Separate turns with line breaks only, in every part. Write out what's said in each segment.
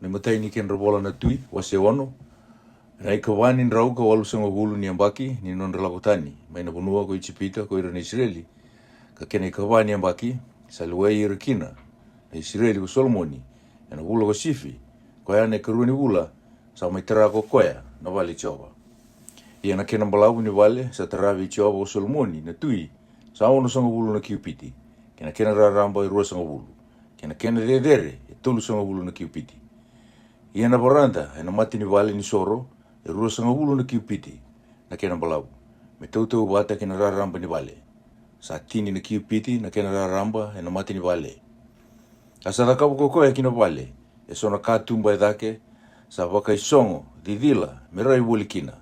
Ni matai ni ken rabola na tui, wase wano. Na ika wani ni rauka walu sanga hulu ni ambaki, ni nondra lakotani. Mai na punua ko Ichipita, ko ira na Israeli. Ka kena ika wani ambaki, sa luwei ira kina. Na Israeli ko Solomoni, na hula ko Sifi. Ko ya ne karuni hula, sa mai tara ko koya, na wale choba. Ia na kena mbalabu ni wale, sa taravi choba ko Solomoni, na tui, sa ono sanga hulu na kiupiti. Kena raramba i rua sanga hulu. Kena dedere, e tolu sanga hulu na kiupiti. Ia na baranda, na mati ni wale ni soro, e rua sanga hulu na kiupiti, na kena mbalabu. Me tautau bata kena raramba ni wale. Sa tini na kiupiti, na kena raramba, na mati ni wale. Asa takapu koko e kina wale, e sona katumba e dhake, sa waka i songo, didila, mera i wuli kina.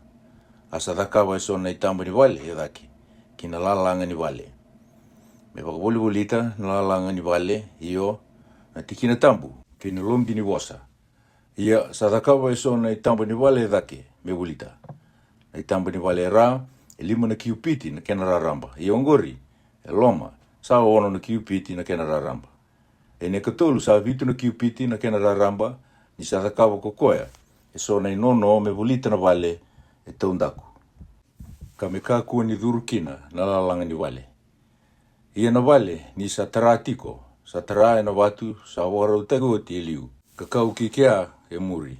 Asa takapa e sona i tamba ni wale e dhake, kina lalanga ni wale. Me waka woli wolita, na lalanga ni wale, iyo, na tikina tambu, kina lombi ni wasa. Ia, sa takapa e sona i tamba ni wale e dhake, me wolita. Na i tamba ni wale e ra, e lima na kiupiti na kena raramba. Ia ongori, e loma, sa ono na kiupiti na kena raramba. E ne katolu sa vitu na kiupiti na kena raramba, ni sa takapa kokoya, e sona i nono me wolita na wale, e taundaku. Ka me kakua ni dhurukina na lalanga ni wale. Ia na wale ni sa taratiko, sa tara e na watu, sa warau tago ti eliu, kakau kikea e muri.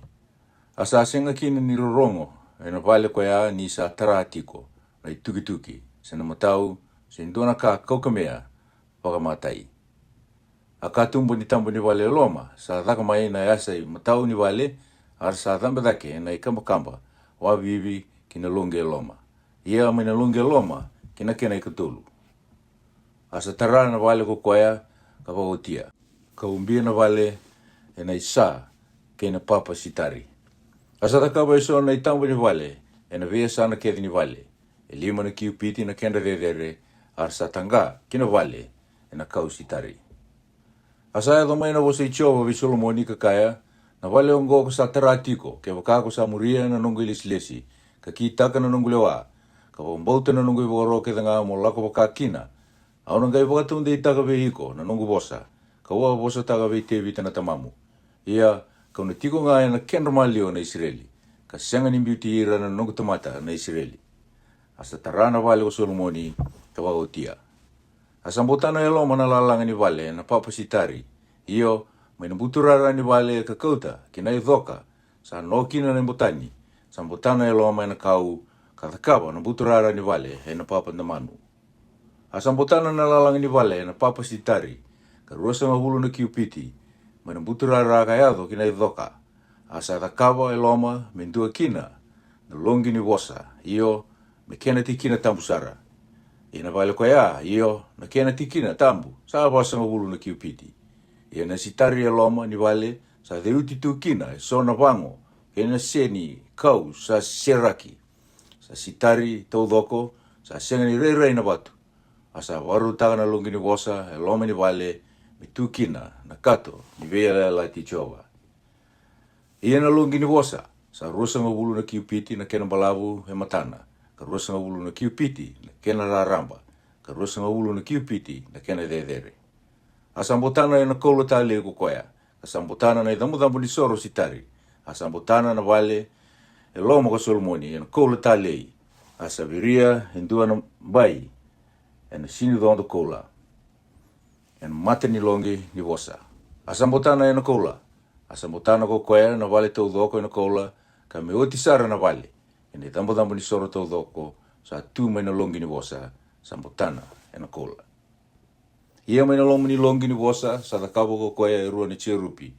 Asa asenga kina ni rorongo, e na wale kwa ya ni sa taratiko, na ituki-tuki, sa na matau, sa indona ka kaukamea, pakamatai. Akatumbo ni tambo ni wale loma, sa dhaka mai na yasa i matau ni wale, ar sa thamba dhake na ikamba-kamba, wa vivi kina longe loma. Ia mai na longe loma, kina kena ikatolu. Asa tara na wale ko koya, ka wagotia. Ka umbia na wale, e na isa, kena papa sitari. Asa takapa iso na itambo ni wale, e na vea sana kethi ni wale. E lima na kiupiti na kenda dedere, ar sa tanga, kina wale, e na kau sitari. Asa e dhamai na wasa i chowa vi Solomoni kakaya, na wale ongo ko sa taratiko, ke wakako sa muria na nungu ilisi-lesi, ka kitaka na nungu lewa, ka wambauta na nungu i waro ke thanga mo lako wakakina, au na ngai wakatunde i taka vehiko na nungu bosa, ka ua bosa taka vei te vita na tamamu. Ia, ka una tiko ngā na kenra malio na Israeli, ka senga ni mbiuti ira na nungu tamata na Israeli. Asa tarana wale o Solomoni, ka wagotia. Asa mbotana e loma na lalanga ni wale na papa sitari, iyo, mai na buturara ni wale ka kauta, kina i dhoka, sa nokina na mbotani, sa mbotana e loma na kau, ka thakaba na buturara ni wale e na papa na manu. Asa mbotana na lalanga ni wale na papa sitari, ka ruasa ngahulu na kiupiti, mai na buturara ka yadho kina i dhoka, asa thakaba e loma mendua kina, na longi ni wasa, iyo, me kena tikina tambusara. Ia na wale kwa ya, iyo, na kena tikina tambu, sa wasa ngahulu na kiupiti. Ia na sitari e loma ni wale, sa dheuti tu kina, e sona wango, kena seni, kau, sa seraki. Sa sitari, tau dhoko, sa senga ni rei na watu. Asa waru taga na longi ni wasa, e loma ni wale, me tu kina, na kato, ni vea la ti chowa. Ia na longi ni wasa, sa ruasa ngahulu na kiupiti na kena balabu he matana. Ka ruasa ngahulu na kiupiti na kena raramba. Ka ruasa ngahulu na kiupiti na kena dedere. Asa mbotana na koula tali e kukoya. Asa mbotana na idhamu ni soro sitari. Asa mbotana na wale e loma ka Solomoni na koula tali. Asa viria hindua na bai e na sini dhondo koula. E na mate ni longi ni wasa. Asa mbotana na koula. Asa mbotana kukoya na wale tau dhoko na koula ka me oti sara na wale. E na idhamu ni soro tau dhoko sa tu mai na longi ni wasa. Sa mbotana na koula. Ia mai na longi ni wasa, sa takabo ko koea e rua ni cherupi.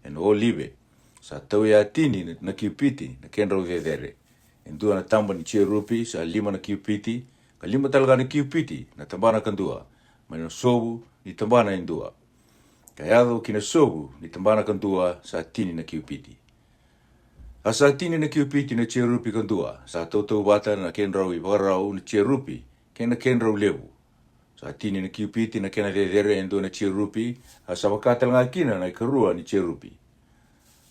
E na olive, sa tau ia tini na kiupiti na kenra uvedere. E ndua na tamba ni cherupi, sa lima na kiupiti, ka lima talaga na kiupiti na tambana kandua. Mai na sobu ni tambana indua. Ka yadho kina sobu ni tambana kandua sa tini na kiupiti. Asa tini na kiupiti na cherupi kandua, sa tau bata na kenra uivarau na cherupi, kenra ulevu. Sa tini na kiupiti na kena dedere endo na cherupi, asa wakata nga kina na ikarua ni cherupi.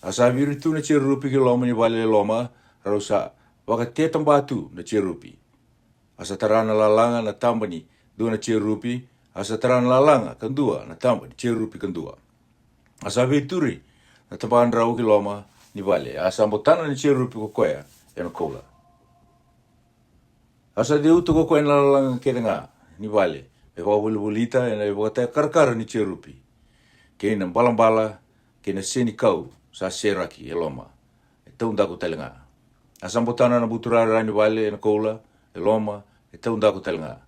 Asa viritu na cherupi ki loma ni wale loma, rau sa wakatetang batu na cherupi. Asa tarana lalanga na tamba ni do na cherupi, asa tarana lalanga kandua na tamba ni cherupi kandua. Asa vituri na tapan rau ki loma ni vale. Asa mbotana ni cheru pi kokoea e na koula. Asa de utu kokoea na lalanga ke nga ni vale. E wawulita e na wata karkara ni cheru pi. Ke na balambala ke na seni kau sa seraki e loma. E taundaku telenga. Asa mbotana na buturara ni vale e na koula e loma e taundaku telenga.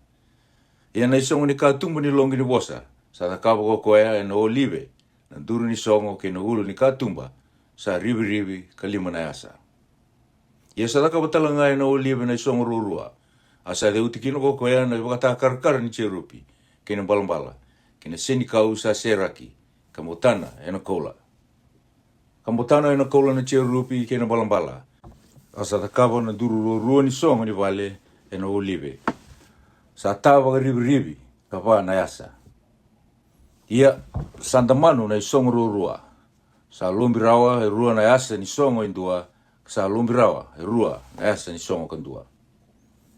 Ia na isongo ni katumbu ni longi ni bosa. Sa na kabo kokoea e na olive. Na duru ni songo ke na ulu ni katumba. Sa ribi kalima na asa. Ia sa laka batalanga e na olive na isongo rurua. Asa de utikino kokoea na wakata karkara ni cherupi. Ke na balambala. Ke na seni kau sa seraki. Kamotana e na koula. Kamotana e na koula na cherupi ke na balambala. Asa ta kabo na duru rurua ni songo ni vale e na olive. Sa tawa ribi kapa na asa. Ia sandamanu na isongo rurua. Sa lumbirawa e rua na asa ni songo indua. Sa lumbirawa e rua na asa ni songo kandua.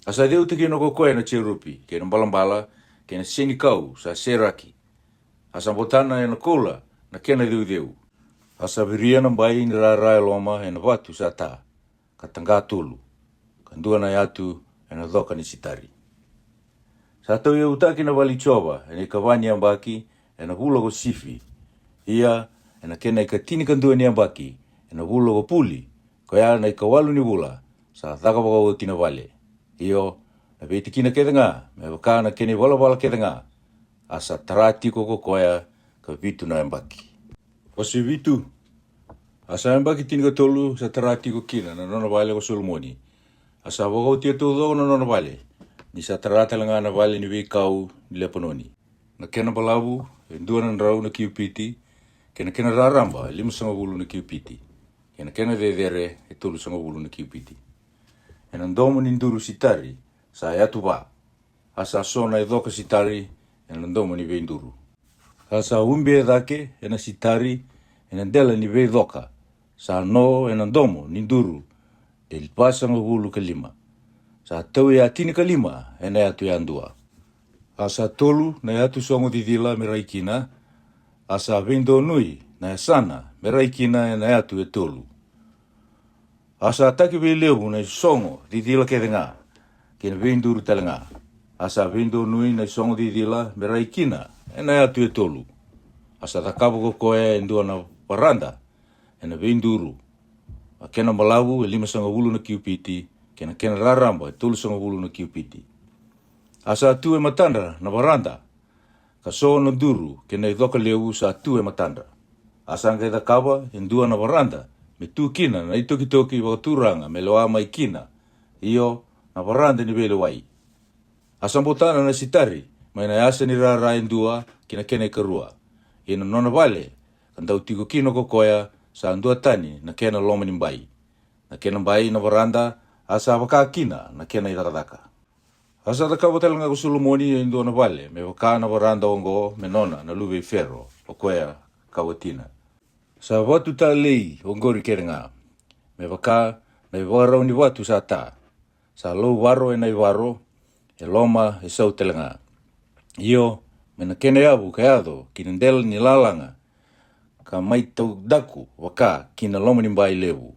Asa deu te kino kokoe na cherupi. Ke na balambala, ke na seni kau sa seraki. Asa mbotana e na koula na kena deu. Asa viria na mbai ni rara loma e na watu sa ta. Katanga tulu. Kandua na yatu e na dhoka ni sitari. Sa tau e utaki na wali choba e na kawani ambaki e na hula ko sifi. Ia e na kena ikatini kandua ni ambaki e na hula ko puli. Kaya na ikawalu ni hula sa thakapaka o tina vale. Iyo na veti kina ketanga me waka na kene wala ketanga. Asa tarati koko koea ka vitu na ambaki. Wasi vitu. Asa ambaki tini ka tolu sa tarati ko kina na nona vale ko sulmoni. Asa waka o tia todo na nona vale. Ni sa tarata langa na vale ni wikau ni lepanoni. Na kena balabu, e ndua na rau na kiupiti, kena raramba, 5 na kiupiti. Kena dedere, e 3 na kiupiti. E na ndomo ni nduru sitari, sa e atu ba. Asa sona e dhoka sitari, e na ndomo ni vei nduru. Asa umbe e dhake, e na sitari, e na ndela ni vei dhoka. Sa no e na ndomo ni nduru, e lipasa ngahulu kalima. Sa tau e atini kalima, e na atu e andua. Asa tolu na atu songo didila me raikina. Asa vindo nui na sana me raikina e na atu e tolu. Asa taki leu na songo didila kedenga. Kena vinduru telenga. Asa vindo nui na songo didila me raikina e na atu e tolu. Asa takabu kokoe e ndua na paranda e na vinduru. A kena malawu e 5 na kiupiti. Kena raramba e 3 na kiupiti. Asa tu e matanda na varanda. Ka so na duru kena idhoka leu sa tu e matanda. Asa ngai da kawa e ndua na varanda. Me tu kina na itoki wakaturanga me loa mai kina. Iyo na varanda ni vele wai. Asa mbotana na sitari. Mai na asa ni rara e ndua kena i karua. Ina nona vale. Kandau tiko kino kokoea sa ndua tani na kena loma ni mbai. Na kena mbai na varanda. Asa waka kina na kena i dakadaka. Asa takawa talanga kusulumoni e ndua na vale. Me waka na varanda ongo me nona na luwe ferro. O kwea kawatina. Sa watu ta lei ongori kerenga. Me waka na warau ni watu sa ta. Sa lou waro e nai waro. E loma e sau talanga. Iyo me na kene abu kaya ado kinendela ni lalanga. Ka mai tau daku waka kina loma ni mbai lewu.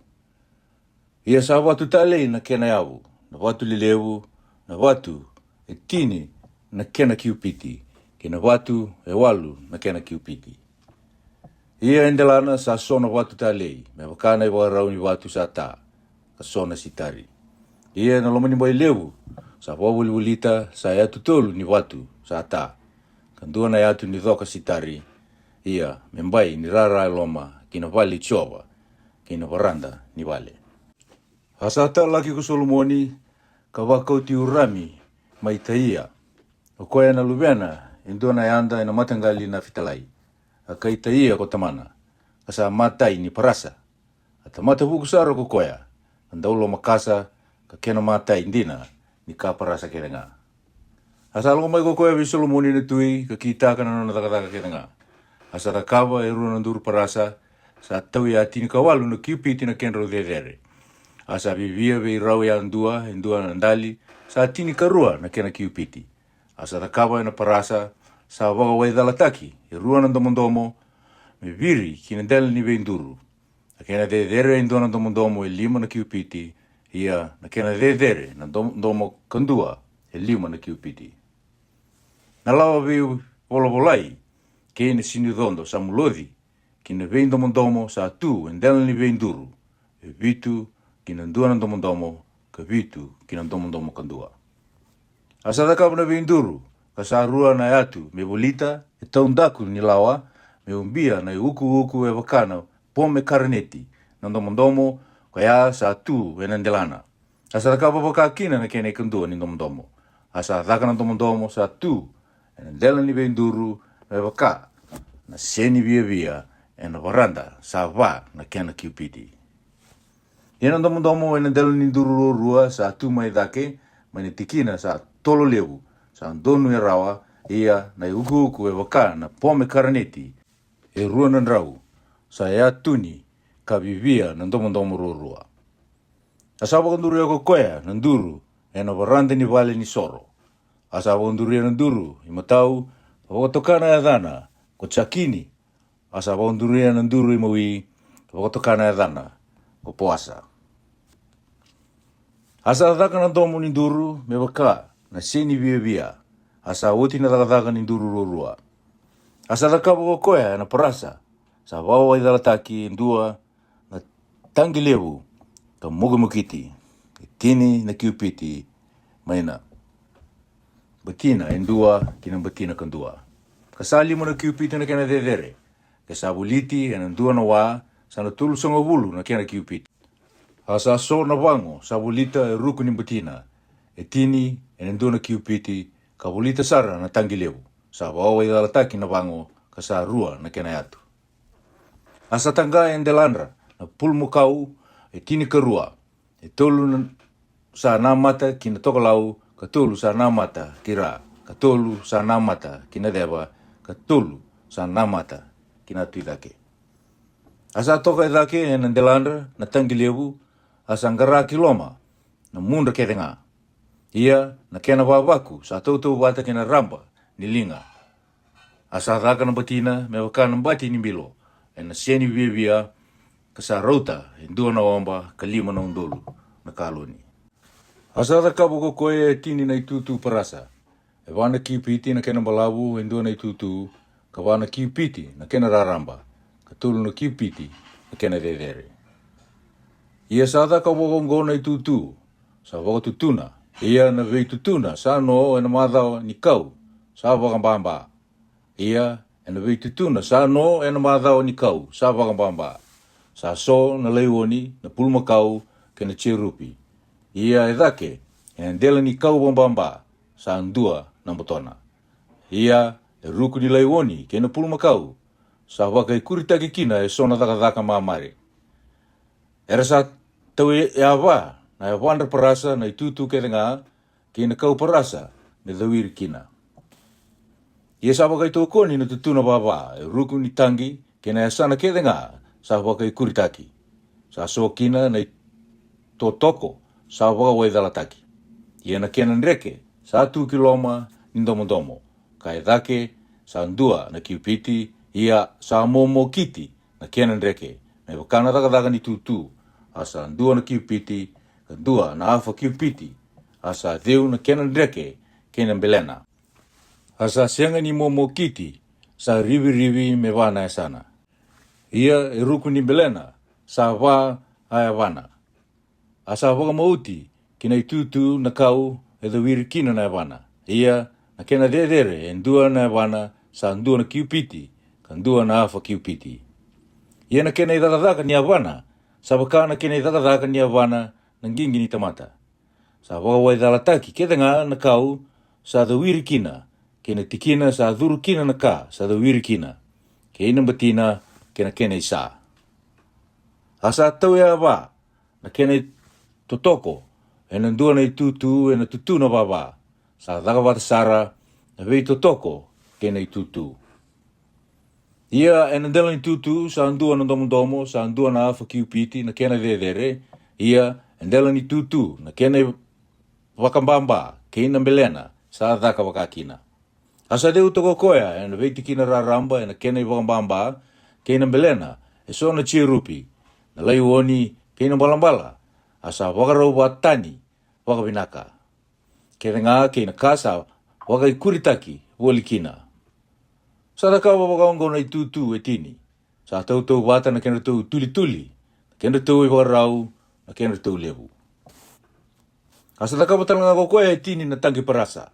Ia sa watu ta lei na kene abu. Na watu li lewu. Na watu e tini na kena kiupiti. Kena watu e walu na kena kiupiti. Ia endelana sa sona watu ta lei. Me wakana i warau ni watu sa ta. Ka sona sitari. Ia na loma ni mbai lewu. Sa wawulita sa atu tolu ni watu sa ta. Kandua na atu ni dhoka sitari. Ia me mbai ni rara loma kina vali choba. Kina varanda ni vale. Hasata laki ko Solomoni. Ka wakau ti urami mai taia. O koea na luvena, indua na yanda ina matangali na fitalai. A kai taia ko tamana. Kasa matai ni parasa. Ata mata bukusaro ko koea. Andaulo makasa ka kena matai indina ni ka parasa kerenga. Asal ko mai ko koea visolomoni na tui ka kita ka na takataka kerenga. Asa rakawa e runa ndur parasa sa tau ya tini kawalu na kiupiti na kenro dedere. Asa vivia vei rau ya ndua na ndali, sa tini karua na kena kiupiti. Asa rakawa na parasa, sa waga wai dalataki, e rua na ndomondomo, me viri kina dela ni veinduru. Na kena dedere e ndona domo e 5 na kiupiti, ia na kena dedere na domo kandua e 5 na kiupiti. Na lawa viu volavolai, kene sinidondo sa mulodi, kina veindomo sa tu e ndela ni veinduru, e vitu kina ndua na domo ka vitu kina domo kandua. Asa daka na veinduru, ka sa rua na atu me volita e taundaku ni lawa, me umbia na uku e wakana pome karaneti, na domo kaya sa tu e nandelana. Asa daka kina na kene kandua ni domo. Asa daka na domo sa tu e nandela ni veinduru e waka, na seni via e na varanda sa va na kena kiupiti. Ina domo e nandela ni duru rua sa tu mai dake, mai ni tikina sa tolo lewu, sa ndonu e rawa, ia na uku e waka na pome karaneti, e rua nan rau, sa ea tuni ka vivia na domo rua. Asa wakanduru e kokoea na nduru e na varanda ni vale ni soro. Asa wakanduru e na nduru i matau wakatokana e dhana ko chakini. Asa wakanduru e na nduru i maui wakatokana e dhana ko poasa. Asa dhaka na domo ni nduru me waka na seni via. Asa oti na dhaka ni nduru rua. Asa dhaka wakokoea na parasa. Sa wawa i dhalataki ndua na tangi lewu ka mogamukiti. E tini na kiupiti maina. Batina e ndua kina batina kandua. Ka sa 5 na kiupiti na kena dedere. Ka sa buliti e na ndua na waa sa na tulu songa wulu na kena kiupiti. Asa so na wango sa bulita e ruku ni batina. E tini e na ndua na kiupiti ka bulita sara na tangi lewu. Sa wawa i dhalataki na wango ka sa rua na kena atu. Asa tanga e ndelandra na pulmu kau e tini ka rua. E tolu sa namata kina tokalau ka tolu sa namata kira. Ka tolu sa namata kina deba. Ka tolu sa namata kina tuidake. Asa toka e dake e ndelandra na tangi lewu. Asa ngara kiloma na munda kedenga. Ia na kena wawaku sa tautou wata kena ramba ni linga. Asa dhaka na batina me wakana mbati ni bilo. E na seni via ka sa rauta e ndua na wamba ka 5 na undolu na kaloni. Asa dhaka wako koe e tini na itutu parasa. E wana kiupiti na kena malawu e ndua na itutu ka wana kiupiti na kena raramba. Ka tulu na kiupiti na kena dedere. Ia sa dhaka wako ngona itutu sa wako tutuna. Ia na vei tutuna sa no e na madhao ni kau sa wakambamba. Ia e na vei tutuna sa no e na madhao ni kau sa wakambamba. Sa so na leiwoni na pulma kau ke na cherupi. Ia e dhake e na ndela ni kau bambamba sa ndua na motona. Ia e ruku ni leiwoni ke na pulma kau sa waka i kuritaki kina e sona dhaka maamare. Era sa tau e awa na e wanda parasa na i tutu ke denga ke na kau parasa me dhawiri kina. Ia sa waka i tokoni na tutuna baba e ruku ni tangi ke na e sana ke denga sa waka i kuritaki. Sa so kina na i totoko sa waka wai dhalataki. Ia na kena nreke sa 2 kiloma ni domo. Ka e dhake sa ndua na kiupiti ia sa momo kiti na kena nreke. Me wakana dhaka ni tutu. Asa ndua na kiupiti, ka ndua na afa kiupiti. Asa dheu na kena nreke kena mbelena. Asa senga ni momo kiti sa rivi me wana e sana. Ia e ruku ni mbelena sa wa aya wana. Asa waka mauti kina i tutu na kau e dhawiri kina na e wana. Ia na kena dedere e ndua na e wana sa ndua na kiupiti, ka ndua na afa kiupiti. Ia na kena i dhaka ni a wana, sa wakana kena i dhaka ni a wana na ngingi ni tamata. Sa waka wai dhalataki kedenga na kau sa dhawiri kina, kena tikina sa dhuru kina na ka sa dhawiri kina. Ke ina batina kena i sa. Asa tau e awa na kena i totoko e na ndua na i tutu e na tutu na baba. Sa dhaka wata sara na vei totoko kena i tutu. Ia e na ndela ni tutu sa ndua na domo sa ndua na afa kiupiti na kena dedere. Ia e ndela ni tutu na kena i wakambamba ke ina mbelena sa dhaka wakakina. Asa deu toko koea e na vei tikina raramba e na kena i wakambamba keina belena, e so na chia rupi, na lai uoni keina balambala, asa wakarau watani, wakavinaka. Kerenga keina kasa, wakai kuritaki, wolikina. Sa takawa wakaongo na itutu e tini, sa tau wata na kena tau tuli, kena tau i warau, na kena tau levu. Asa takawa talanga kokoe e tini na tangi parasa,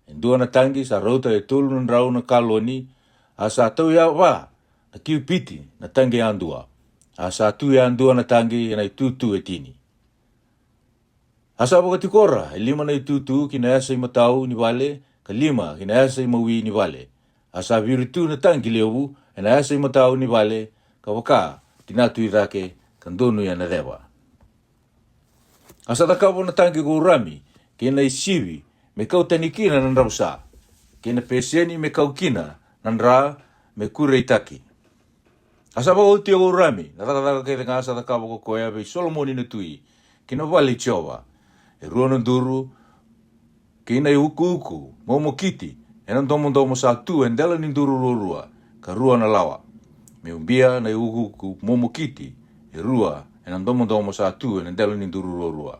endua na tangi sa rauta e tulu na rau na kaloni, asa tau ya wa, na kiu piti na tangi andua, asa tu ya andua na tangi na itutu e tini. Asa wakatikora, e lima na itutu kina asa i matau ni wale, ka lima kina asa i maui ni wale. Asa viritu na tangi lewu, e na asa i matau ni wale, ka waka tinatu i rake, kandonu ya na rewa. Asa takawa na tangi ko rami, kina i siwi, me kau tanikina na rausa, kina peseni me kau kina, na nra me kure itaki. Asa wakauti ko rami, na takataka kete nga asa takawa ko koea vei Solomoni na tui, kina wali chowa, e rua na duru, kina i uku, momo kiti, e na ndomo sa tu, e ndela ni duru rua, ka rua na lawa. Me umbia na i uku, momo kiti, e rua, e na ndomo sa tu, e na ndela ni duru rua.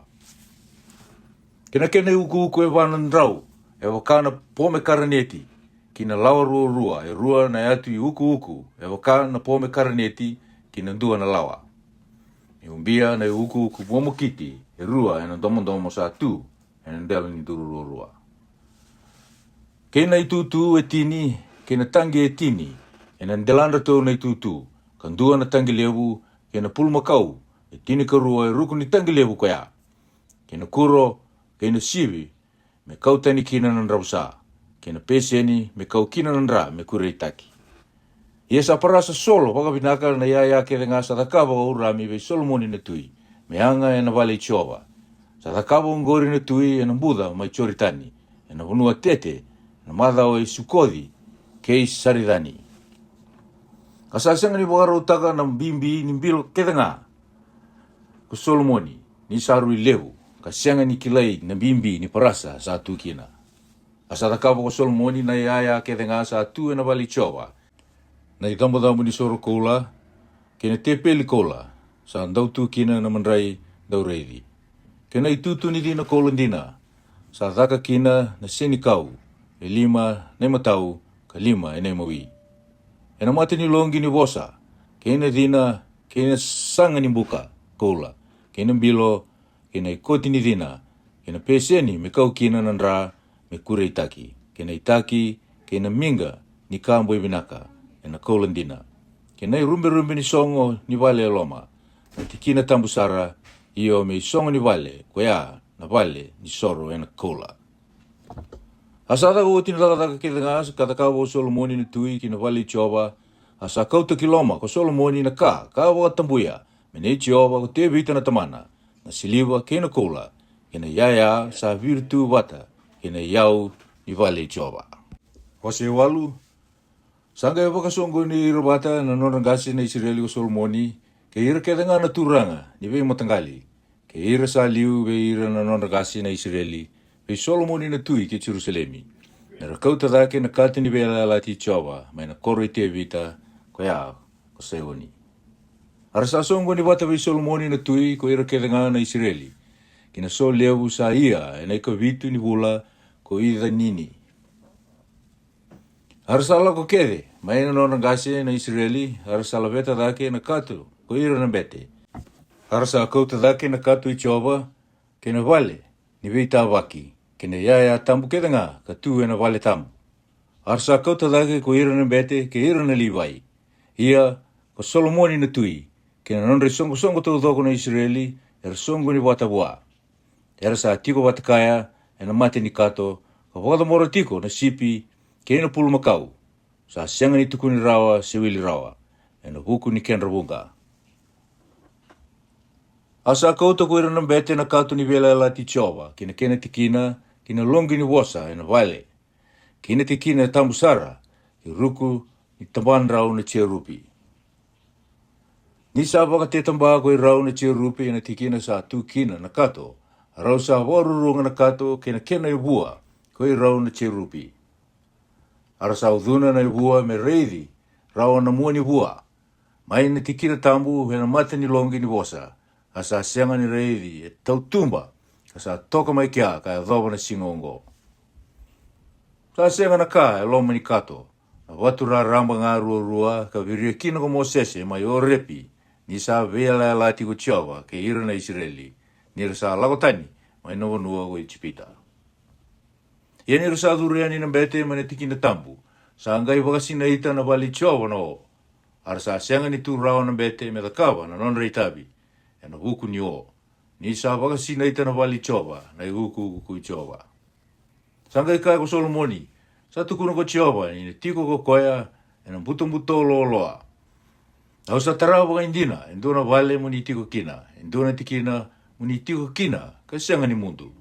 Kina i uku e wana ndrau, e wakana pome karaneti, kina lawa rua, e rua na atu i uku, e wakana pome karaneti, kina ndua na lawa. Me umbia na i uku, momo kiti, e rua, e na ndomo sa tu, e na ndela ni duru rua. Kena i tutu e tini, kena tangi e tini, e na ndelanda tau na i tutu, kandua na tangi lewu, kena pulmakau, e tini ka rua e ruku ni tangi lewu kaya. Kena kuro, kena siwi, me kau tani kina na nrausa, kena peseni, me kau kina na nra, me kure itaki. Ia sa parasa solo, wakavinaka na ia ke nga sa takawa o urami vei Solomoni na tui, me anga e na vale i chova. Sa takawa ngori na tui e na mbudha mai choritani, e na hunua tete, na madhao e sukodi, kei saridani. Kasasanga ni wakaro taka na bimbi ni mbilo ketanga, ko Solomoni, ni saru i lewu, kasianga ni kilai na bimbi ni parasa sa tu kina. Asa takawa ko Solomoni na ia ketanga sa tu e na vali chova, na i tamadamu ni soro koula, kena tepeli koula, sa ndau tu kina na mandrai dau reidi. Kena i tutu ni dina koula dina, sa thaka kina na seni kau, e lima ne matau, ka lima e ne maui. E na mate ni longi ni wosa, kena dina, kena sanga ni buka, koula, kena bilo, kena i koti ni dina, kena peseni me kau kina na nra, me kure itaki, kena itaki, kena minga, ni kambo i vinaka, e na koula dina. Kena i rumbe ni songo ni wale loma, na tikina tambusara, iyo me songo ni wale, kwea na wale ni soro e na koula. Asa ko tinataka kita nga sa katakawa Solomoni na tui kina wali chova, asa kauta kiloma ko Solomoni na kawa tambuya, mene chova ko te vita na tamana, na siliwa kena koula, kena yaya sa virtu wata, kena yau ni wali chova. Hose walu, sanga e wakasongo ni irabata na nonangasi na Israeli ko Solomoni, ke ira keda nga naturanga, ni vei matangali, ke ira sa liu ve ira na nonangasi na Israeli, vei Solomoni na tui ke Jerusalemi. Na rakauta dhake na kati ni vela lati chova, mai na koro i te vita, ko ya, ko sewoni. Arasa songo ni wata vei Solomoni na tui, ko ira keda nga na Israeli. Kina so lewu sa ia, e na ika vitu ni vula, ko ida nini. Arasa ala ko kede, mai na nonangasi na Israeli, arasa ala veta dhake na katu, ko ira na bete. Arasa kauta dhake na katu i chova, kena vale, ni vei waki, kena yaya tambu keda nga, ka tu e na vale tamu. Arsa kauta dhake ko ira na bete, ke ira na liwai. Ia, ko Solomoni na tui, kena nonre songo tau dhoko na Israeli, era songo ni watabua. Era sa tiko watakaya, e na mate ni kato, ka wakadamora tiko na sipi, ke ina pulu makau. Sa sianga ni tuku ni rawa, sewili rawa, e na huku ni kenra bunga. Asa kauta ko ira na bete na kato ni vela lati chova, kina tikina, kina longi ni wosa, e na vale. Kina tikina tambusara, ki ruku ni tamban rau na chia rupi. Ni sa waka te tamba ko i rau na chia rupi, e na tikina sa tu kina na kato, rau sa warurunga na kato, kina kena i bua, ko i rau na chia rupi. Ara sa udhuna na i bua me reidi, rau na mua ni bua, Mai na tikira tambu hena mata ni longi ni wosa. Asa sianga ni reivi e tau tumba. Asa toka mai kia ka e dhoba na singongo. Sa sianga na ka e loma ni kato. Na watu ra ramba ngā rua ka viria kina ko Mosese mai o repi. Ni sa vela lati ko Chiova ke ira na Israeli. Ni sa lagotani mai no nua ko Itipita. Ia ni sa duriani na bete mai tikina tambu. Sa ngai wakasina ita na vali Chiova no. Ara sa sianga ni tu rao na bete me da kawa na non reitabi. E na huku ni o. Ni sa wakasina ita na vali Chiova na i huku Chiova. Sa ngai kai ko Solomoni. Sa tukuna ko Chiova ni tiko ko koea e na buto loa. Au sa tarawa waka indina, enduna vale muni tiko kina, enduna tikina muni tiko kina, ka sianga ni mundu.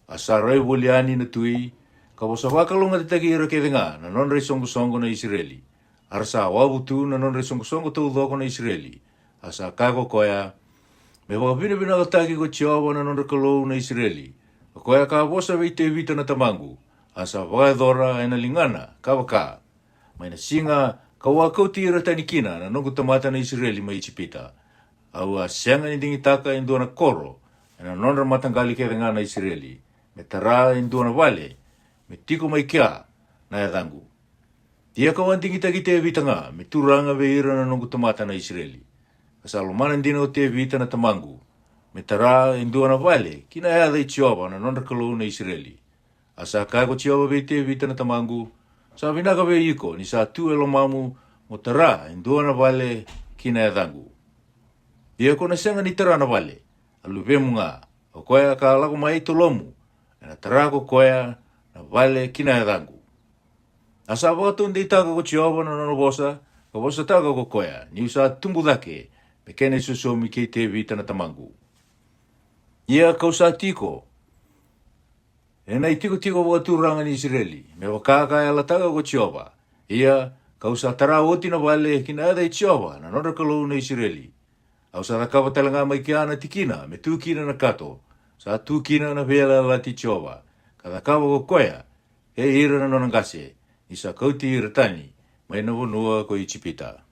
Asa rai woliani na tui, ka wasa wakalunga te taki ira kedenga na non rei songo na Israeli. Arasa wabutu na non rei songo tau dhoko na Israeli. Asa kako koea, me waka bina ka taki ko Chiova na non rekalou na Israeli. Koea ka wasa veite vita na tamangu. Asa wakaedora e na lingana, ka waka. Mai na singa, ka wakau tira tani kina na nongu tamata na Israeli mai Itipita. Au a sianga ni dingi taka indua na koro, e na nonra matangali ke na Israeli. Me tara indua na vale, me tiko mai kia na yadangu. Tia ka wantingi taki te vitanga, me turanga veira na nongu tamata na Israeli. Kasalo mana ndina o te vita na tamangu, me tara indua na vale, kina yada i Chiova na nonra kalou na Israeli. Asa kako Chiova veite vita na tamangu, sa vinaka ve iko ni sa tu elo mamu mo tara indua na vale kina e dangu. Ia kona senga ni tara na vale, alu vemu ngā, o koea ka lago mai to lomu, e na tara ko koea na vale kina e dangu. Asa wakato ndi taka ko Chiova na nono bosa, ka bosa taka ko koea, ni usa tumbu dake, me kene susomi kei te vita na tamangu. Ia kausa tiko, e nei tiko wakaturanga ni Israeli, me wakaka e alataga ko Chiova. Ia, kausa tara oti na vale kina ada i Chiova na nora kalou na Israeli. Au sa rakawa talanga mai kia ana tikina, me tūkina na kato. Sa tūkina na vela lati Chiova. Ka rakawa ko koea, he ira na nonangase, ni sa kauti ira tani, mai na wanua ko Itipita.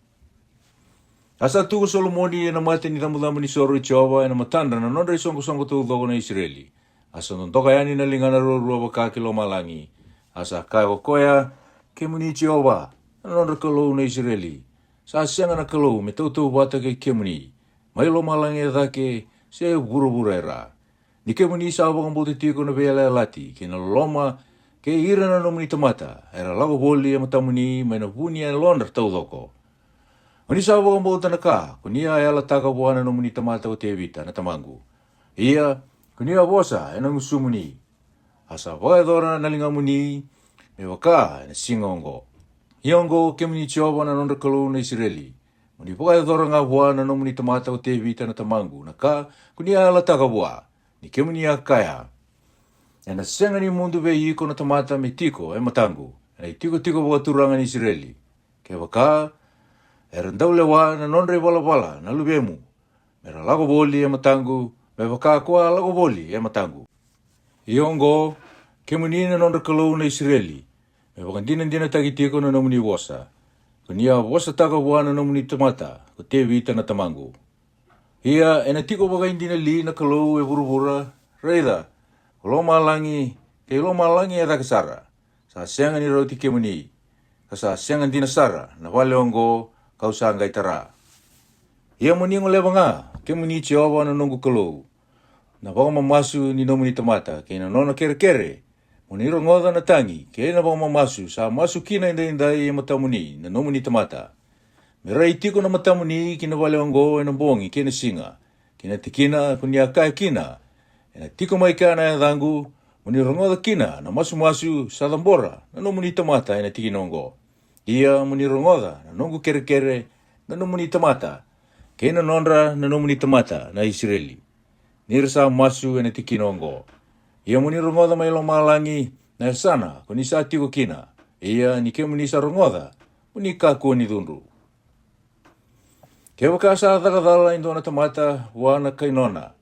Asa tuko Solomoni e na mate ni tamu ni soro i Chiova e na matanda na nora i songo tau dhogo na Israeli. Asa non toka yani na lingana rua waka kilo malangi. Asa kai ko koea, ke muni Chiova, na nonra kalou na Israeli. Sa sianga na kalou me tautou wata ke ke muni. Mai lo malangi e dhake, se bura e rā. Ni ke muni sa wakambote tiko na vela lati, ke na loma, ke ira na nomuni tamata, era lago boli e matamuni, mai na vuni e londra tau dhoko. Oni sa wakambote na ka, kunia e ala taka buana nomuni tamata o te vita na tamangu. Ia, kunia wosa e na ngusumuni. Asa wakaedora na linga muni, me waka e na singongo. Iongo ke muni Chiova na nonra kalou na Israeli. Muni wakaedora ngā wā na nomuni tamata o te vita na tamangu. Na ka, kunia ala taka wā, ni ke muni a kaya. E na senga ni mundu ve iko na tamata me tiko e matangu. E na tiko wakaturanga ni Israeli. Ke waka, e randaule wā na nonre wala na lubemu. Me ra lago boli e matangu, me waka kua lago boli e matangu. Iongo, ke muni na nonra kalou na Israeli. Me wakandina taki tiko na nomuni wosa. Kunia wosa taka wā na nomuni tamata, ko te vita na tamangu. Ia, e na tiko wakaindina li na kalou e burubura, reida, lo malangi e dhakasara. Sa sianga ni rauti ke muni, ka sa sianga dina sara, na wale ongo, kau sa ngai tara. Ia muni ngo lewa ngā, ke muni Chiova na nongu kalou. Na wakamamasu ni nomuni tamata, ke na nona kere, muni rongoda na tangi, ke na wakamamasu, sa masu kina indai e matamuni, na nomuni tamata. Me rai tiko na matamuni, ki na wale ongo e na bongi, ke na singa. Ki na tikina, kunia kai kina. E na tiko mai ka na dhangu, muni rongoda kina, na masu, sa dhambora, na nomuni tamata e na tikina ongo. Ia muni rongoda, na nongu kere, na nomuni tamata. Ke na nonra, na nomuni tamata, na Israeli. Nirsa masu e na tikina ongo. Ia muni rongoda mai lo malangi, na sana, ko ni sa tiko kina. Ia ni ke muni sa rongoda, muni kako ni dhunru. Ke waka sa dhakadhala indona tamata, wana kainona.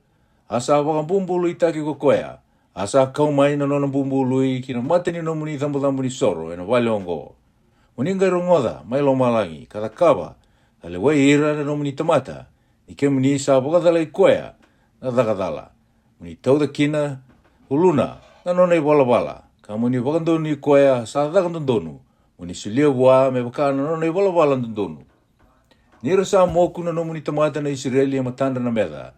Asa wakabumbulu itaki ko koea. Asa kaumai na nona bumbului, ki na mate ni nomuni thambu ni soro, e na wale ongo. Muni ngai rongoda, mai lo malangi, kada kawa, Kale wai ira na nomuni tamata. Ni ke muni sa wakadala i koea na dakadala. Muni tauda kina uluna na nona i wala. Ka muni wakandonu i koea sa dakandondonu. Muni sulia wā me waka na nona i wala ndondonu. Nira sa moku na nomuni tamata na Israeli e matanda na meda.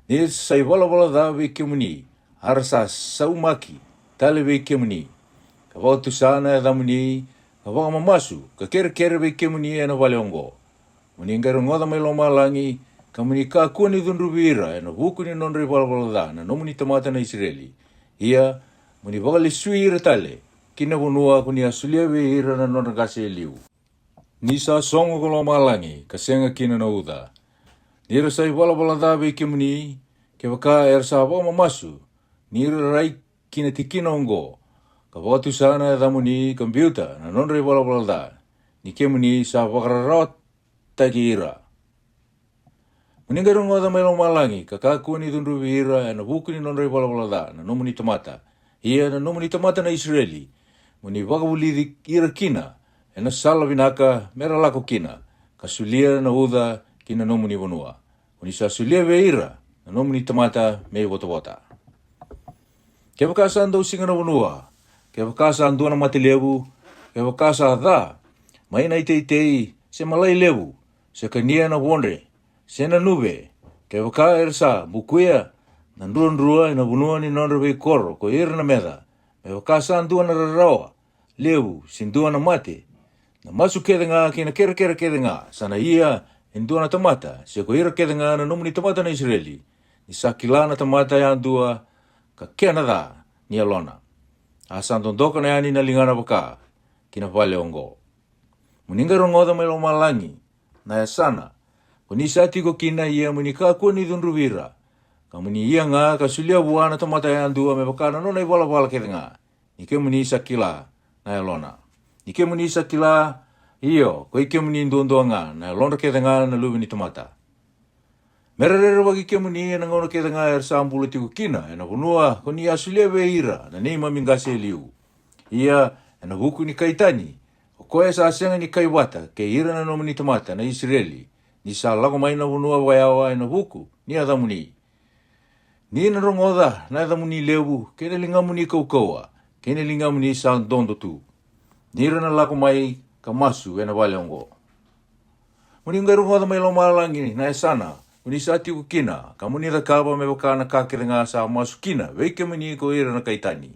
Nira sa i wala da we ke muni. Ara sa saumaki tale we ke muni. Ka wautu sana e da muni. Ka waka mamasu. Ka kere we ke muni e na wale ongo. Muni ngaro ngoda mai loma langi. Ka muni ka kua ni dhunrubi ira. E na wuku ni nonri wala da. Na nomuni tamata na Israeli. Ia muni waka le sui ira tale. Kina wunua kuni asulia we ira na nona kase liu. Nisa songo ko loma langi. Ka senga kina na uda. Nira sa i wala da we ke muni. Ke waka sa waka mamasu. Nira rai kina tikina ongo. Ka watu sana da muni komputa na nonri wala da. Ni ke muni sa wakarawat taki ira. Muni ngaro ngoda mai loma langi. Ka kakua ni dhunrubi ira e na wuku ni nonri wala da. Na nomuni tamata. Ia na nomuni tamata na Israeli. Muni wakawuli ira kina. E na sala vinaka mera lako kina. Ka sulia na uda kina nomuni wanua. Muni sa sulia we ira. Na nomuni tamata me wata. Ke wakasa andau singa na wanua. Ke wakasa andua na mati lewu. Ke wakasa adha. Maina itei se malai lewu. Se kania na wonre. Se na nube. Ke waka ersa bukuia. Na nrua na wanua ni nonre wei koro. Ko ira na meda. Me wakasa andua na rarawa. Lewu sindua na mate. Na masu keda ngā kina kera keda ngā. Sana ia indua na tamata. Se ko ira keda ngā na nomuni tamata na Israeli. Ni sakila na tamata ya andua. Ka kena da ni alona. Asan tondoka na yani na lingana waka. Kina wale ongo. Muningaro ngoda mai loma langi. Na ya sana. Kuni sati ko kina ia muni ka kua ni dhunrubira. Ka muni ia ngā ka sulia buana tamata ya andua me waka na nona i wala keda ngā. Nike muni sakila na alona. Nike muni sakila iyo. Ko ike muni ndondua ngā. Na alona keda ngā na luwi ni tamata. Mererere waki ke muni e na ngona keda ngā er saambula tiku kina. E na wunua ko ni asulia we ira. Na neima mingase liu. Ia e na wuku ni kaitani. O koe sa asenga ni kaiwata. Ke ira na nomuni tamata na Israeli. Ni sa lago mai na wunua waiawa e na wuku. Ni adamuni. Ni na rongoda na adamuni lewu. Kene linga muni kaukaua. Kene linga muni sa ndondo tu. Ni na lago mai ka masu e na wale ongo. Muni ngaru ngoda mai loma langi na e sana. Muni sa tiku kina, ka muni da kaba me waka na kakere ngā sa masu kina, weike muni ko ira na kaitani.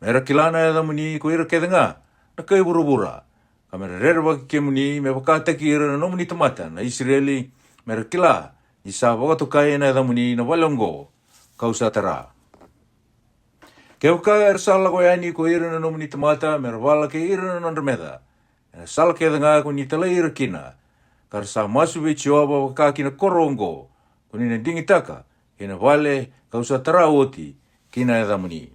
Mera kilana e da muni ko ira keda ngā, na kai burubura. Ka mera rere waki ke muni me waka taki ira na nomuni tamata na Israeli, mera kila, ni sa wakatokai na e da muni na walongo, kausa tara. Ke waka er sala ko yani ko ira na nomuni tamata, mera wala ke ira na nandrameda. E sala keda ngā ko ni tala ira kina, kar sa masu we chioba waka kina korongo. Kuni na dingitaka. Kina wale kausa tara oti. Kina e damuni.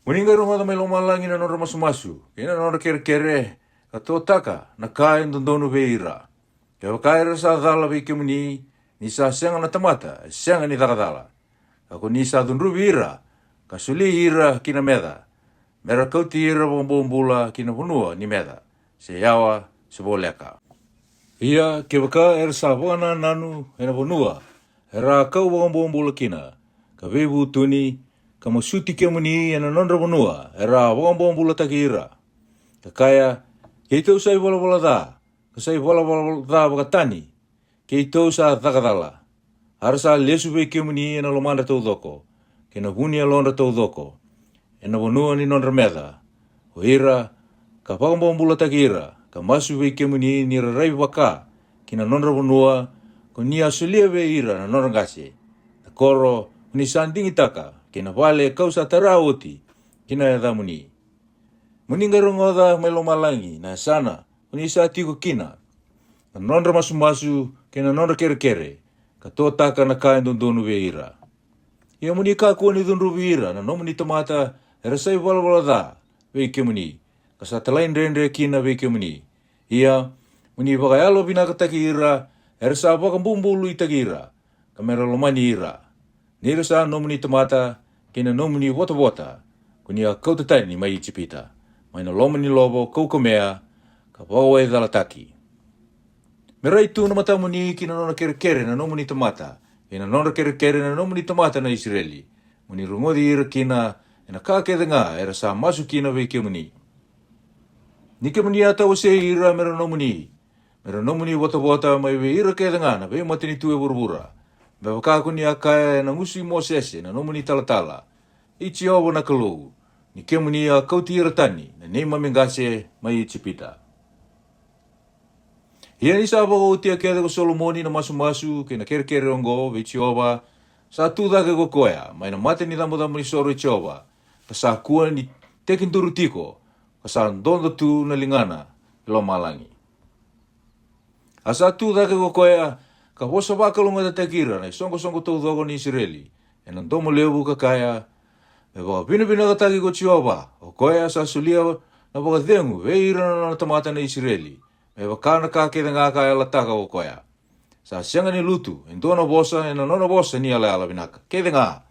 Muni ngaru ngada mai loma langi na nora masu. Kina nora kere. Ka tō taka na kai ndondonu we ira. Ke waka ira sa dhala we ke muni. Ni sa senga na tamata. Senga ni takadala. Ka ko ni sa dhunrubi ira. Ka suli ira kina meda. Mera kauti ira bombombula kina punua ni meda. Se yawa. Seboleka. Ia ke waka sa wana nanu e na wanua. E rā kau wambula kina. Ka wewu tuni. Ka masuti ke muni e na nondra wanua. E rā wambula taki ira. Ka kaya. Ke tau sai wala da. Ka sai wala da wakatani. Ke tau sa takadala. Hara sa lesu we ke muni e na lomanda tau doko. Ke na huni a londa tau doko. E na wanua ni nondra meda. O ira. Ka wambula taki ira. Ka masu we ke muni ni rarai waka. Kina nonra wanua. Ko ni asulia we ira na nonra ngase. Na koro. Ni sandingi taka. Kina wale kausa tara oti. Kina e da muni. Muni ngaro ngoda mai loma langi. Na sana. Kuni sa tiko kina. Na nonra masu. Kina nonra kere. Ka tō taka na kai ndondonu we ira. Ia muni ka kua ni dhunrubi ira. Na nomuni tamata. E rasai wala da. We ke muni. Sa talain rendre kina we ke muni. Ia, muni wakayalo binakataki ira, ersa wakabumbulu itaki ira, kamera lomani ira. Nira sa nomuni tamata, kina nomuni wata, kunia kautatani mai ichipita. Maina lomani lobo kaukamea, ka ka paua e dalataki. Me rai tu na mata muni ki na nona kere na nomuni tamata. E na nona kere na nomuni tamata na Israeli. Muni rungodi ira kina e na kākede ngā era sa masu kina vei ke muni. Ni ke muni ata o se ira mera nomuni. Mera nomuni wata mai ve ira kede ngā na vei matini tu e burubura. Me wakakuni a kaya e na ngusi mo sese na nomuni talatala. Ichi ovo na kalou. Ni ke muni a kauti ira tani na nei mamengase mai i chipita. Ia ni sa o tia kede ko Solomoni na masu ke na kere ongo ve Jehova sa tudake ko koea mai na mate ni damu ni soro i Jehova ka sa kua ni tekin turu tiko ka sa ndondo tu na lingana lo malangi. Asa tudake ko koea ka hosa wakalunga ta tekira na songo tau dogo ni Israeli e na domo lewu ka kaya e wa bina ka taki ko Jehova o koea sa sulia na waka dengu ve ira na tamata na Israeli. Me wakana ka keda ngā kaya lataka o koea. Sa sianga ni lutu, en dona bosa, en nona bosa ni ala vinaka. Keda ngā,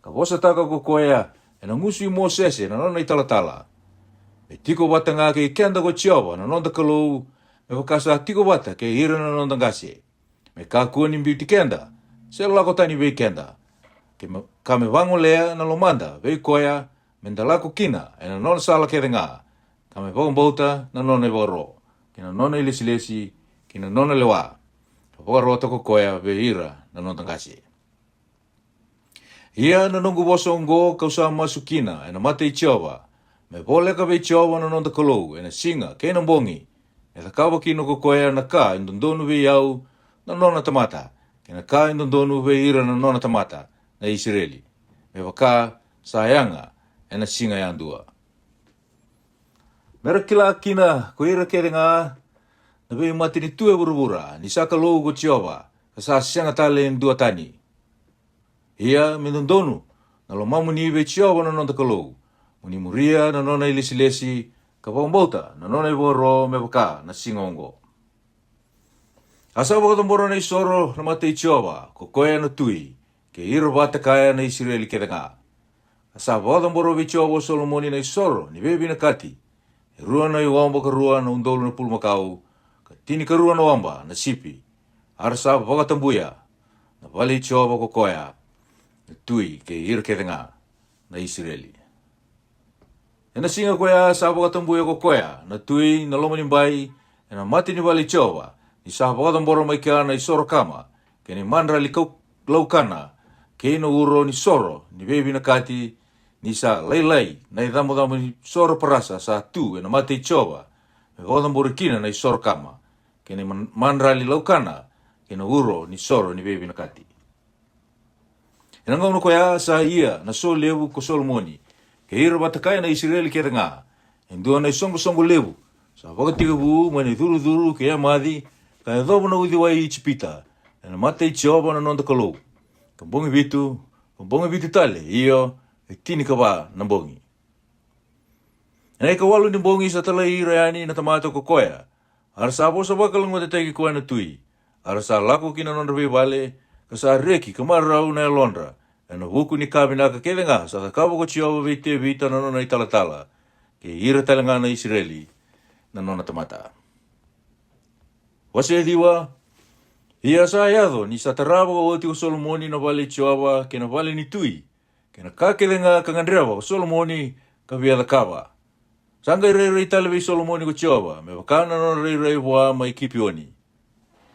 ka bosa taka ko koea, en ngusu i mo sese, na nona i talatala. Me tiko wata ngā ke kenda ko Jehova, na nonda kalou, me wakasa tiko wata ke hira na nonda ngase. Me ka kua ni mbiuti kenda, se lako tani vei kenda. Ka me wango lea na lomanda, vei koea, me ndalako kina, en nona sala keda ngā. Ka me wangambauta, na nona i waro. Kina nona i lesi, kina nona lewa. Ka rota ko koea ve ira na nonda ngase. Ia na nungu boso ngo kausa masukina e na mate i Jehova. Me vole ka ve Jehova na nonda kalou e na singa ke na bongi. E ta kawa kino ko koea na ka indondonu ve iau na nona tamata. Kina ka indondonu ve ira na nona tamata na Israeli. Me waka sayanga e na singa yandua. Mera kila kina ko ira kere ngā na vei mati ni tue burubura ni saka lou ko Jehova ka sa sianga tale in dua tani. Ia minundonu na lo mamu ni vei Jehova na nonda kalou. Muni muria na nona i lesi ka wambauta na nona i woro me waka na singongo. Asa wakatambora na isoro na mate i Jehova ko koea na tui ke ira wata kaya na Israeli kere ngā. Asa wakatambora vei Jehova Solomoni na isoro ni vei bina kati. Rua na i wamba ka rua na undolu na pulmakau, ka tini ka rua na wamba na sipi, arasa wakatambuya, na wali Jehova ko koea, na tui ke ira kete ngā na Israeli. E na singa koea sa wakatambuya ko koea, na tui na lomani mbai, e na mati ni wali Jehova, ni sa wakatambora mai kia na isoro kama, ke ni mandra li laukana, ke ino uro ni soro, ni bebi na kati, ni sa lei, na i damu ni soro parasa sa tu e na mate i Jehova, me wakatambora kina na isoro kama, ke ni mandra li laukana, ke na uro ni soro ni bebi na kati. E na ngauno koea sa ia na so lewu ko Solomoni, ke ira watakai na Israeli kere ngā, e ndua na songo lewu, sa wakatika buu ma ni dhuru ke ia madhi, ka e dhobo na udhiwai i chipita, e na mate i Jehova na nonda kalou, ka bongi vitu tale, iyo, e tini ka wā na bongi. E nei ka walu ni bongi sa tala i reani na tamato ko koea, ara sa bosa wakalungo te teki koea na tui, ara sa lako ki na nonda vei wale, ka sa reki ka marau na e londra, e na wuku ni kabinaka kele ngā, sa ka kawa ko Jehova vei te vita na nona i talatala, ke ira tala ngā na Israeli, na nona tamata. Wase e diwa, ia sa iado, ni sa tarawa o oti ko Solomoni na wale Jehova, ke na wale ni tui, ke na kakele ngā kangandrewa ko Solomoni ka viada kawa. Sanga i rei talevei Solomoni ko Jehova, me wakana nona rei wa mai kipioni.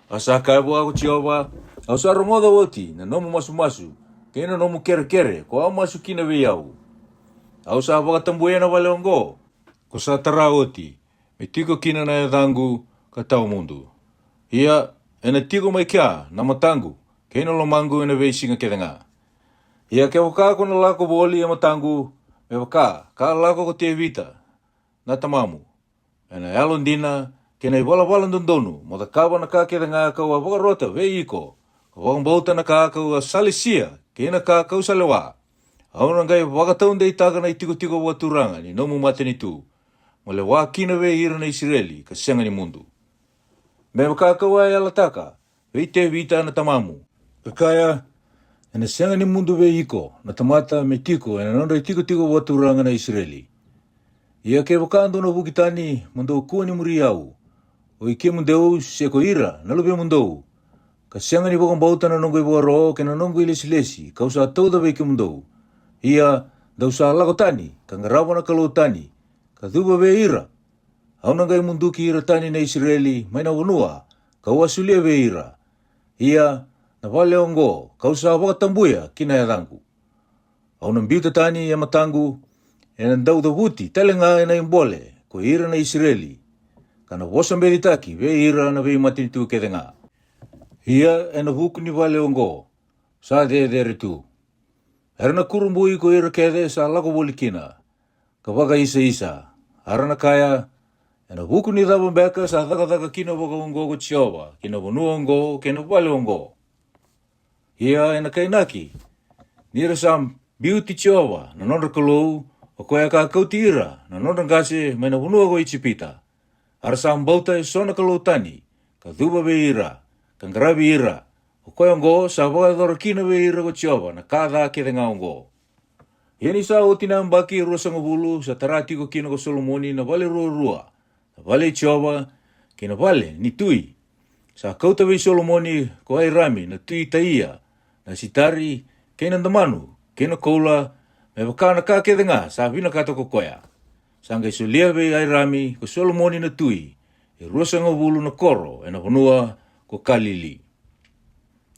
Asa kai wa ko Jehova, au sa rongoda oti, na nomu masu, ke na nomu kere, ko au masu kina vei au. Au sa wakatambuia na wale ongo, ko sa tara oti, me tiko kina na e dhangu ka tau mundu. Ia, e na tiko mai kia, na matangu, ke na lomangu e na vei singa kere ngā. Ia ke waka ko na lako boli e matangu, me waka, ka lako ko te vita, na tamamu. E na alondina, ke na i wala ndondonu, mo da kawa na ka kere ngā kaua wakarota vei iko, ka wakambauta na ka kaua salisia, ke na ka kau salewa. Au na ngai wakataunde i taka na i tiko waturanga, ni nomu mate ni tu, mo le wakina vei ira na Israeli, ka senga ni mundu. Me waka kaua e alataka, vei te vita na tamamu, ka kaya, e na senga ni mundu vei iko, na tamata me tiko, e na nonda i tiko waturanga na Israeli. Ia ke wakando na wukitani, mando kua ni muri au, o ike mundeu se ko ira, na lupe mundeu. Ka sianga ni bokong bauta na nongoi boro, ke na nongoi lesi-lesi, ka usa tau da ke mundeu. Ia, da usa lako tani, ka ngarawa na kalau tani, ka dhuba be ira. Au nangai munduki ira tani na Israeli, mai na wanua, ka uasulia be ira. Ia, na wale ongo, ka usa wakatambuya kina ya dhangu. Au nambiuta tani ya matangu, e na ndau da wuti, talenga na imbole, ko ira na Israeli. Kana wosa mbeli taki, be ira na be matini tu kedenga. Ia, e na huku ni wale ongo, sa de tu. Herna kurumbui ko ira kede sa lako bolikina, ka waka isa. Arana kaya, e na huku ni dhaba mbeka sa dhaka kina waka ongo ko tsiowa, kina wanua ongo, kina wale ongo. Ia, e na kainaki, nira sam biuti tsiowa, na nondra kalou, o koea ka kauti ira, na nondra ngase, mai na wanua ko ichipita. Arasam bauta e sona kalou tani, ka dhuba be ira, ka ngarabi ira, o koea ongo, sa waka dhora kina be ira ko tsiowa, na kada kede nga ongo. Iani sa o tinam baki rua sangabulu, sa tarati ko kina ko Solomoni, na wale rua, na wale tsiowa, kina wale, ni tui. Sa kauta be Solomoni, ko ai rami, na tui taia, na sitari, kena ndamanu, kena koula, me wakana ka kede nga, sa vina kato ko koea. Sanga iso lia be ai rami, ko Solomoni na tui, e rua sangabulu na koro, e na wanua ko kalili.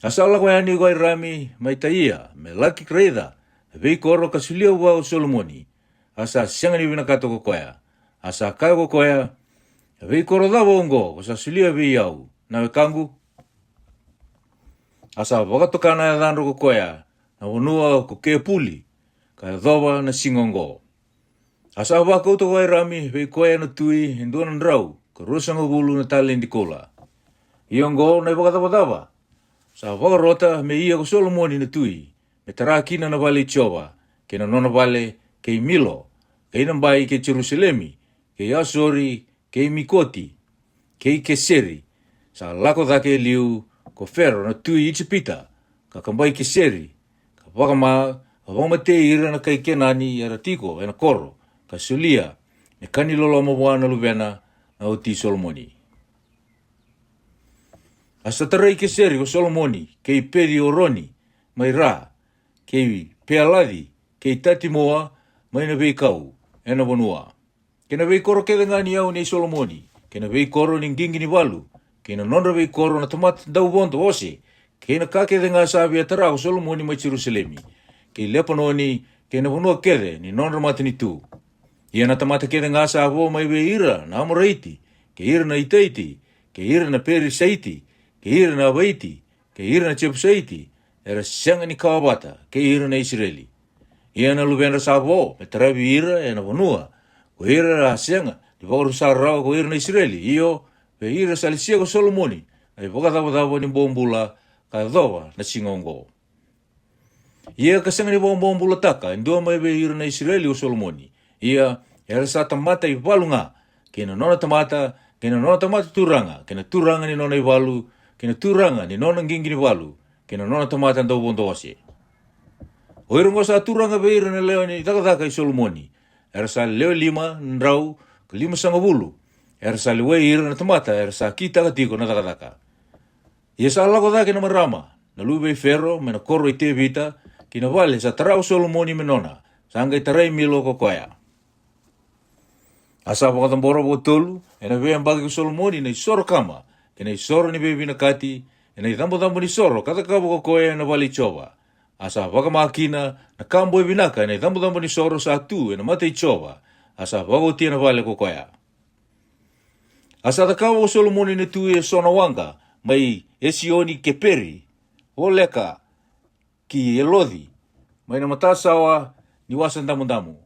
Asala ko yani ko ai rami, mai taia, me laki kreida, e vei koro ka sulia ua o Solomoni, asa siangani vina kato ko koea. Asa kai ko koea, e vei koro dhawa ongo, ko sa sulia vei au, na we kangu. Asa wakatokana ya dhanro ko koea, na wanua ko ke puli, ka dhawa na singongo. Asa wakauta ko ai rami, vei koea na tui, hinduana nrau, ka rusanga bulu na talendi kola. Iongo na wakatawadawa, sa wakarota me ia ko Solomoni na tui, me tarakina na wale tiowa, ke na nona wale, ke Milo, ke inambai ke Jerusalemi, ke Asori, ke Mikoti, ke Keseri, sa lako dhake liu, ko Fero na tui Ichipita, ka kambai Keseri, ka wakama, ka wamate ira na kai Kenani, era tiko, ena koro, ka sulia, me kanilolo mawana lubena, na oti Solomoni. Asa tarai Keseri ko Solomoni, kei pedi oroni, mai ra, kei pealadi, kei tatimoa, mai na vei kau, ena wanua. Kena vei koro keda ngani au nei Solomoni, kena vei koro ni ngingi ni walu, kena nondra vei koro na tamat dau bonto ose, kena kakede nga sabi atara ko Solomoni mai Jerusalemi, kei lepanoni, kena wanua kede ni nondra matini tu. Ia na tamata kede nga sabo mai vei ira na amoraiti, ke ira na itaiti, ke ira na perisaiti, ke ira na waiti, ke ira na chepusaiti, era sianga ni kawabata, ke ira na Israeli. Ia na lubena sabo, me tarabi ira e na wanua, ko ira na sianga, di wakaru sarao ko ira na Israeli, iyo, pe ira salisia ko Solomoni, na wakatawa ni bombula, ka dhawa na singongo. Ia kasanga ni bombula taka, indua mai be ira na Israeli ko Solomoni, ia, era sa tamata i walunga, kena nona tamata turanga, kena turanga ni nona i walu, kena turanga ni nona ngingi ni walu, kena nona tamata ndau bondo ose. Oirongo sa turanga beira na leo ni takataka i Solomoni, era sa leo 5 nrau, ka 5 sangabulu, era sa lewe ira na tamata, era sa kita katiko na takataka. Ia sa lako dhake na marama, na lube i Fero, me na koro i te vita, kina wale sa tarau Solomoni menona, sa angai tarai milo ko koea. Asa wakatambora po tolu, ena vean bagi ko Solomoni na isoro kama, kena isoro ni bebi na kati, ena itambo ni soro, katakabo ko koea na wali chowa. Asa wakamakina, na kambo e binaka, ena itambo ni soro sa tu, ena mate i chowa. Asa wakotia na wale ko koea. Asa takabo ko Solomoni na tu e sona wanga, mai Esioni Keperi, Oleka, ki Elodi, mai na matasawa ni wasan damu.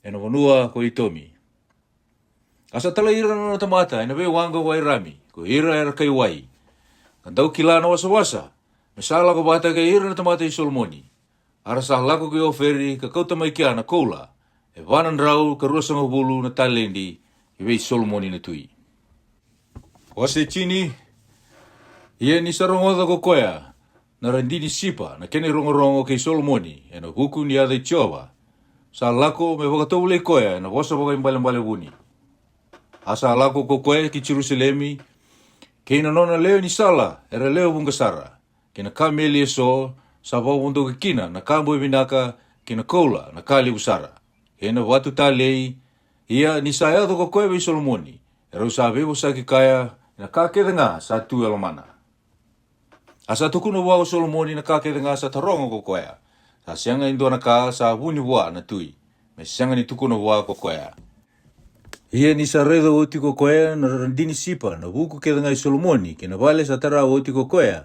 Ena wanua ko itomi. Asa tala ira na tamata, ina be wanga wai rami, ko ira era kai wai. Kandau kila na wasa, mesala ko bata kai ira na tamata i Solomoni. Arasa lako ki oferi, ka kauta mai kia na koula, e wanan rau ka ruasanga bulu na talendi, i wei Solomoni na tui. Wase chini, ia ni sarongoda ko koea, na randini sipa, na kene rongorongo kei Solomoni, e na huku ni adai tiowa. Sa lako me wakatau lei koea, na wasa waka imbale wuni. asa lako kokoe ki Jerusalemi, kina nona leo ni sala, era leo bungasara, kina kameli eso, sa wawundo ke kina, na kambo vinaka, kina koula, na kali usara. Kina watu talei, ia ni saya to kokoe vi Solomoni, era usabe sa ki kaya, na kakeda nga sa tu elomana. Asa tukuno wao Solomoni na kakeda nga sa tarongo kokoea, sa sianga indo na ka sa wuni wa na tui, me sianga ni tukuno wa kokoea. Ia ni sa redo oti kokoea na randini sipa na wuku keda nga Solomoni, kina vale sa tara oti kokoea,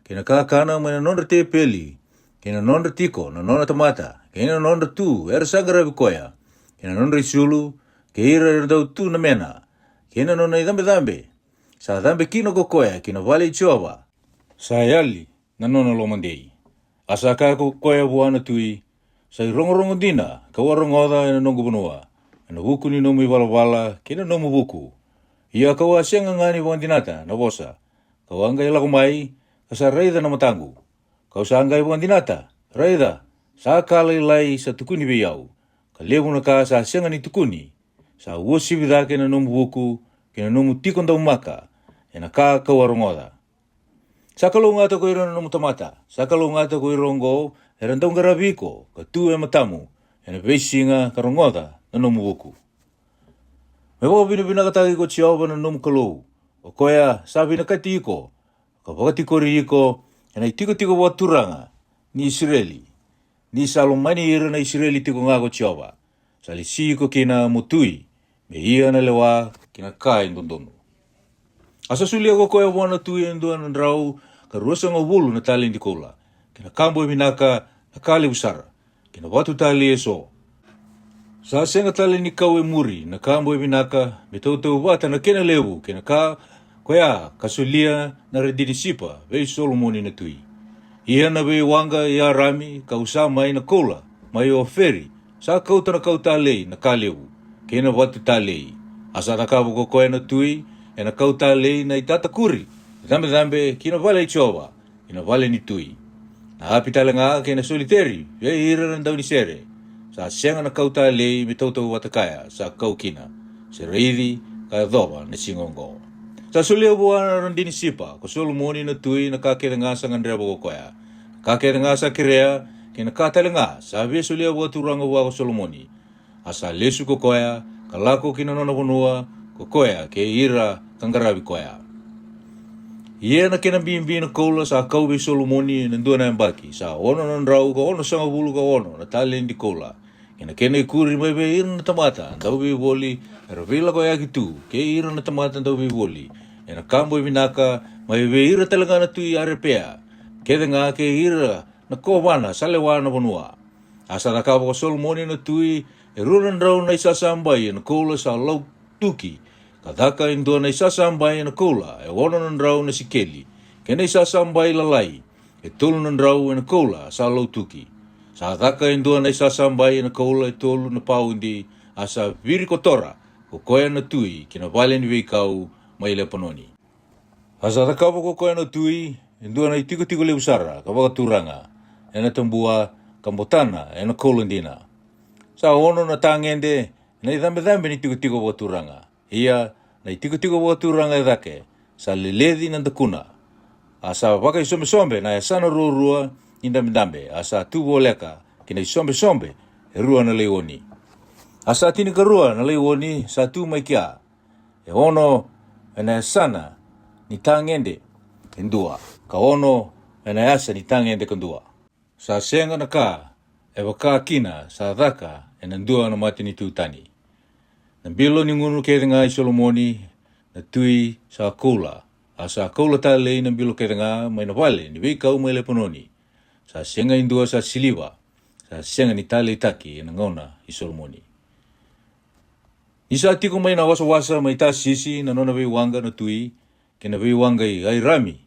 kina kakana mana nonra te peli, kina nonra tiko na nona tamata, kina nonra tu, era sagara vikoea, kina nonra isulu, keira randau tu na mena, kina nona i dambe, sa dambe kino kokoea, kina vale ichova, sa yali na nona lomandei. Asa ka kokoea buana tui, sa rongo dina, kawarongoda na nongo bunua, na wuku ni nomu i wala, kina nomu wuku. Ia kawa sianga ngani wandinata na bosa, kawanga ila kumai, kasa reida na matangu. Kau sanga i wandinata, reida, sa kala ilai sa tukuni biyau, ka lebu na ka sa sianga ni tukuni, sa uosi vida kina nomu wuku, kina nomu tikonda umaka, ena ka kawarongoda. Sakalo ngata ko iron nomu tamata, sakalo ngata ko irongo, erandong garabiko, ka tu e matamu, ena beisinga karongoda na nomu wuku. Me wako bina katagi ko chiawa na nomu kalou, o koea sa bina kati iko, ka wakati kori iko, ena tiko waturanga ni Israeli, ni salomani ira na Israeli tiko nga ko chiawa, salisi iko kina mutui, me ia na lewa kina kai ndondonu. Asa sulia ko koea wana tui enduan na rau, ka ruasa nga wulu na tali ndi kola, kina kambo minaka na kali usara, kina watu tali eso. Sa senga tali ni kau e muri, na kambo minaka, me tau wata na kena lewu, kina ka, koea kasulia na redidisipa, vei Solomoni na tui. Ia na vei wanga ia rami, ka usa mai na kola, mai o feri, sa kauta na kau talei na kalewu, kina watu talei. Asa na kabo ko koea na tui, e na kau talei na itata kuri, dambe, kina vale ichova, kina vale ni tui. Na hapi tala nga kina soliteri, vei ira na daw ni sere, sa sianga na kau talei me tautau watakaya, sa kau kina, se reidi, ka dhoba na singongo. Sa sulia buwana randini sipa, ko Solomoni na tui na kakeda nga sa ngandrea boko koea. Kakeda nga sa kirea, kina katala nga, sa via sulia buwa turanga buwa ko Solomoni. Asa lesu ko koea, kalako kina nona bunua, ko koea ke ira kangarabi koea. Ia na kena bimbi na koula sa kaubi Solomoni na ndua na mbaki, sa ono na ndrau ka ono sanga bulu ka ono na tali ndi koula. Kena ikuri mai be ira na tamata, ndau bi woli, ravila ko yaki tu, ke ira na tamata ndau bi woli. Ena kambo minaka, mai be ira talaga na tui arepea, keda nga ke ira na kowana, salewa na bonua. Asa na kabo ko Solomoni na tui, ruran rau na isasambai na koula sa lau tuki, kadaka indua na isasambai na koula, ono na rau na sikeli, kena isasambai lalai, tolu na rau na koula sa lau tuki. Sa daka indua na isasambai na koula tolu na paundi, asa viri kotora, ko koea na tui, kina vale ni veikau, mai le panoni. Asa takapo ko koea na tui, indua na itiko le usara, ka wakaturanga, ena tambua, kambotana, ena kolendina. Sa ono na tangende, na idambe ni tiko wakaturanga. Ia, na itiko wakaturanga edake, sa leledi na dakuna. Asa waka isombe, na yasana rua, indambe, asa tubo leka, kina isombe, rua na leoni. Asa tini ka rua na leoni, sa tu mai kia, ono, ena sana ni tangende indua, ka ono ena yasa ni tangende kandua. Sa senga na ka, waka kina sa dhaka ena ndua na mati ni tutani. Na bilo ni ngunu keda nga Solomoni na tui sa koula, asa koula tali na bilo keda nga mai na wale ni veikau mai le panoni. Sa senga indua sa siliwa, sa senga ni tali taki ena ngona i Solomoni. Isa tiko mai na wasa mai ta sisi na nona vei wanga na tui, kena vei wanga i ai rami.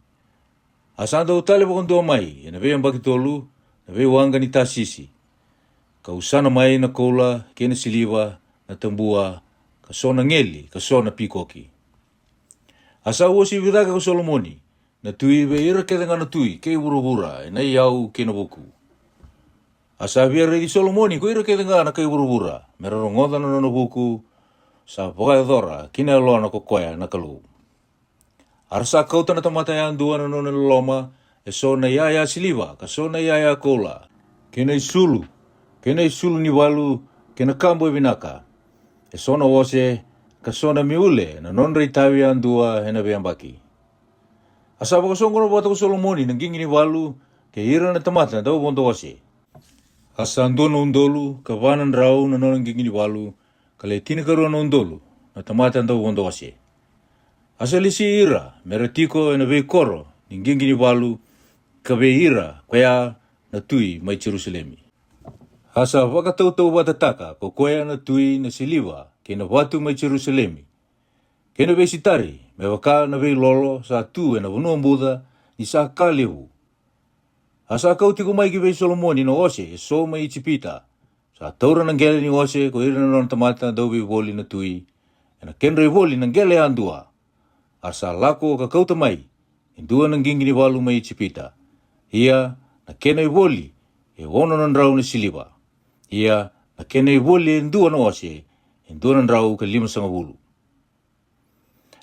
Asanda utale wakondua mai, ena vei ambaki tolu, na vei wanga ni ta sisi. Ka usana mai na koula, kena siliwa, na tambua, ka sona ngeli, ka sona pikoki. Asa uosi vidaka ko Solomoni, na tui vei ira keda nga na tui, kei wurubura, ena iau kena buku. Asa via regi Solomoni, ko ira keda nga na kei wurubura, mera rongoda na nona buku, sa vakaidora kina loa na kokoya na kalu. Arsa kauta na tamata ya andua na nona loma e so na yaya siliva ka so na yaya kola. Kena isulu ni walu kena kambo e vinaka. E so na wose ka so na miule na non reitawi andua hena beambaki. Asa wakasongo na wata Solomoni nang gingi ni walu ke ira na tamata na tau bondo wase. Asa andua na undolu ka vanan rau na non gingi ni walu ka le tina karua na undolu na tamata na tau bondo wase. Asa lisi ira meretiko e na vei koro ni gingi ni walu ka vei ira kwea na tui mai Jerusalemi. Asa wakatau watataka ko kwea na tui na siliva ke na watu mai Jerusalemi. Kena vei sitari me waka na vei lolo sa tu e na vanua muda ni sa kalehu. Asa kau tiko mai ki vei Solomoni na ose e so mai Itipita. Sa taura na ngele ni ose ko ira na non tamata na daubi voli na tui e na kenre voli na ngele andua. Asa lako ka kauta mai indua na gingi ni walu mai Itipita. Ia na kena voli e wono na rau na siliva. Ia na kena voli e ndua na ose e ndua na rau ka 5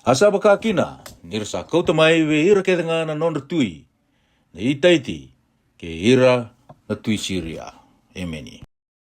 Asa baka kina, nirasa kauta mai ve ira ketanga na non tui, na itaiti ke ira na tui Syria. Amen.